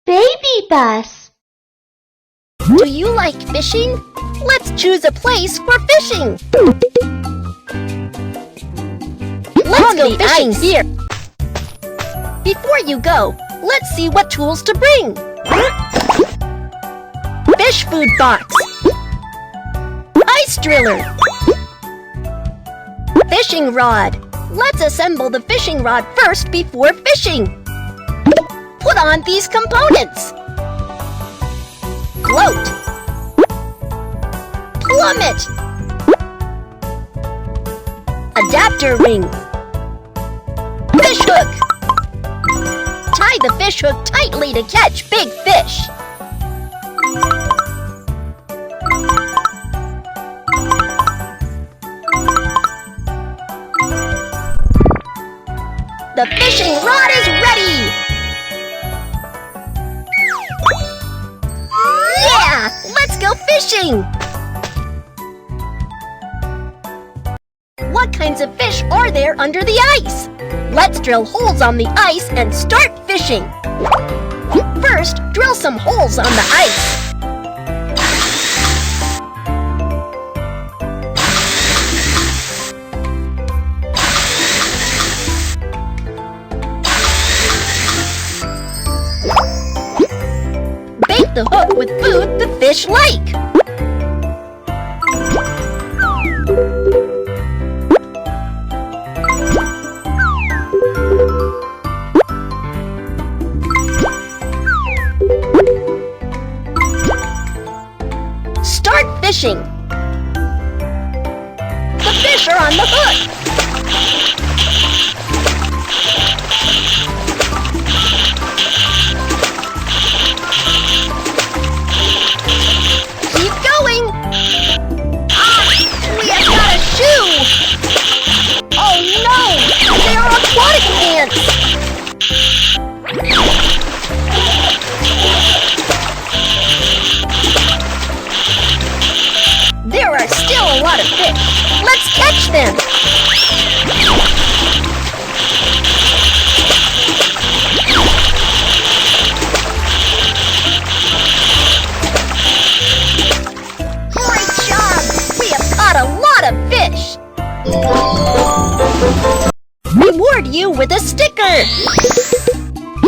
Baby bus. Do you like fishing? Let's choose a place for fishing. Let's go fishing here. Before you go, let's see what tools to bring. Fish food box. Ice driller. Fishing rod. Let's assemble the fishing rod first before fishing. Put on these components. Float. Plummet. Adapter ring. Fish hook. Tie the fish hook tightly to catch big fish. The fishing rod is ready! Yeah! Let's go fishing! What kinds of fish are there under the ice? Let's drill holes on the ice and start fishing! First, drill some holes on the ice. Bait the hook with food the fish like. Start fishing. The fish are on the hook. Keep going. We have got a shoe. Oh no, they are aquatic pants. There are still a lot of fish. Let's catch them. Great job! We have caught a lot of fish. Reward you with a sticker.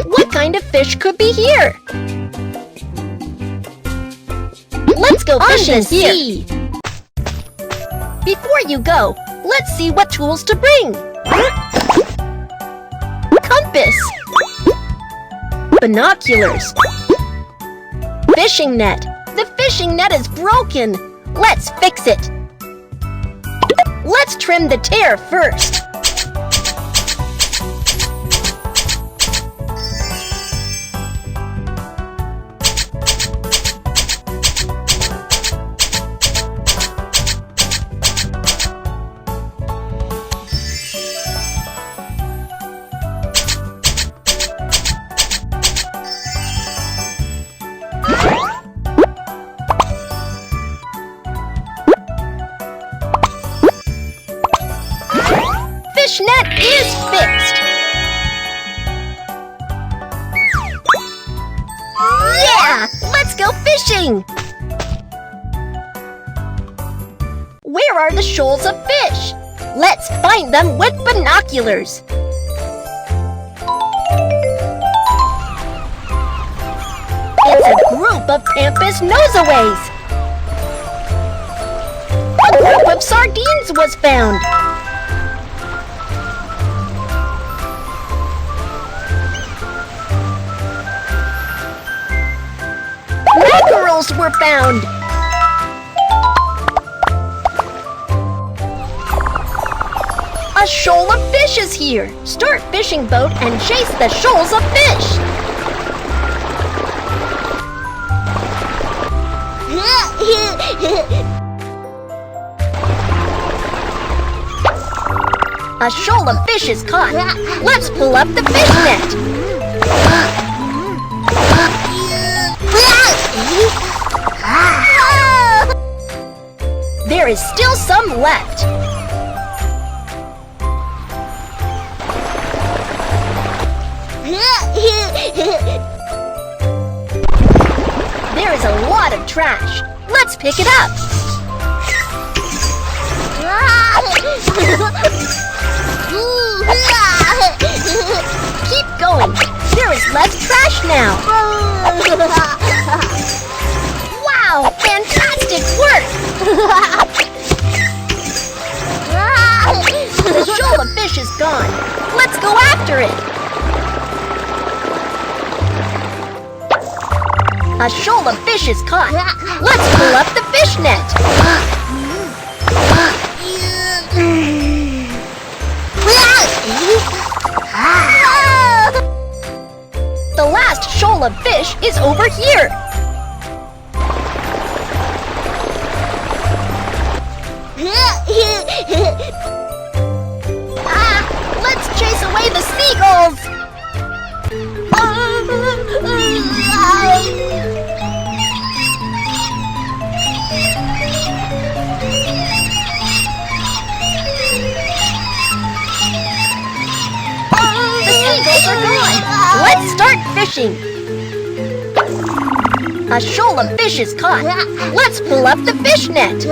What kind of fish could be here? Let's go fishing here. Before you go, let's see what tools to bring. Compass. Binoculars. Fishing net. The fishing net is broken. Let's fix it. Let's trim the tear first. Fish net is fixed. Yeah! Let's go fishing! Where are the shoals of fish? Let's find them with binoculars. It's a group of Krampus nosaways. A group of sardines was found. Mackerels were found. A shoal of fish is here. Start fishing boat and chase the shoals of fish. A shoal of fish is caught. Let's pull up the fish net. There is still some left. trash. Let's pick it up. Keep going. There is less trash now. Wow, fantastic work! The shoal of fish is gone. Let's go after it. A shoal of fish is caught. Let's pull up the fish net. The last shoal of fish is over here. Let's chase away the seagulls. The seagulls are gone. Let's start fishing. A shoal of fish is caught. Let's pull up the fish net.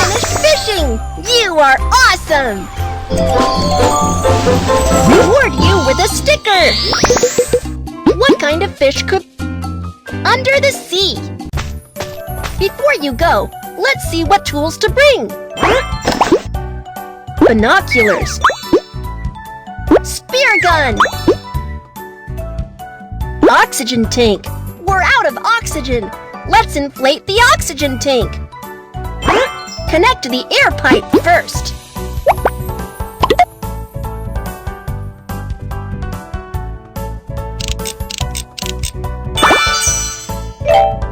Finished fishing! You are awesome! Reward you with a sticker! What kind of fish could... Under the sea! Before you go, let's see what tools to bring. Binoculars. Spear gun. Oxygen tank. We're out of oxygen. Let's inflate the oxygen tank. Connect the air pipe first.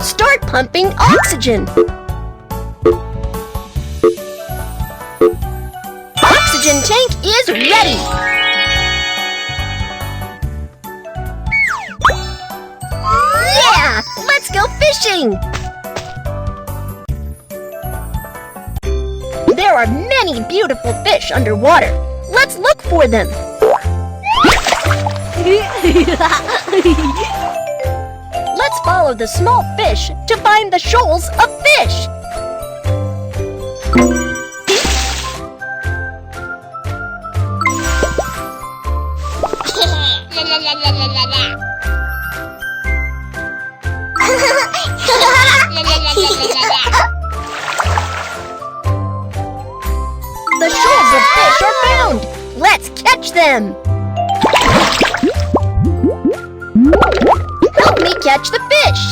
Start pumping oxygen. Oxygen tank is ready. Yeah! Let's go fishing! There are many beautiful fish underwater. Let's look for them. Let's follow the small fish to find the shoals of fish. The shoals of fish are found. Let's catch them. Help me catch the fish.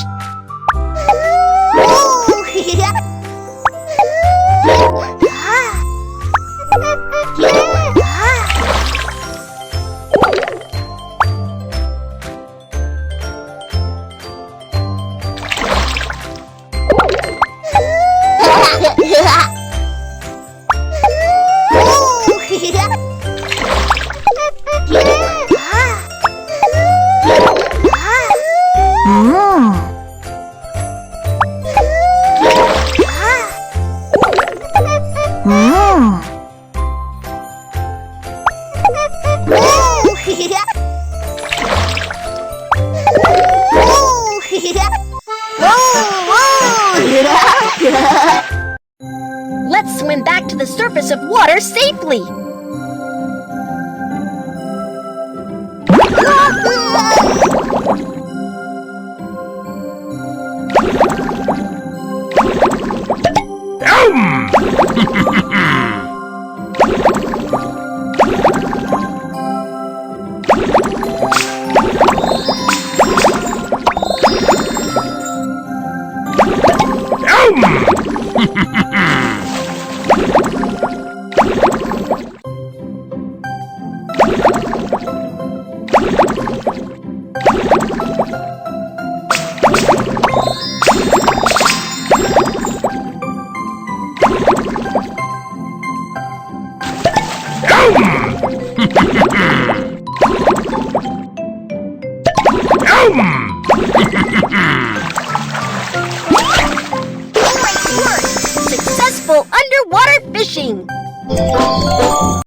Let's swim back to the surface of water safely. Great work! go underwater fishing!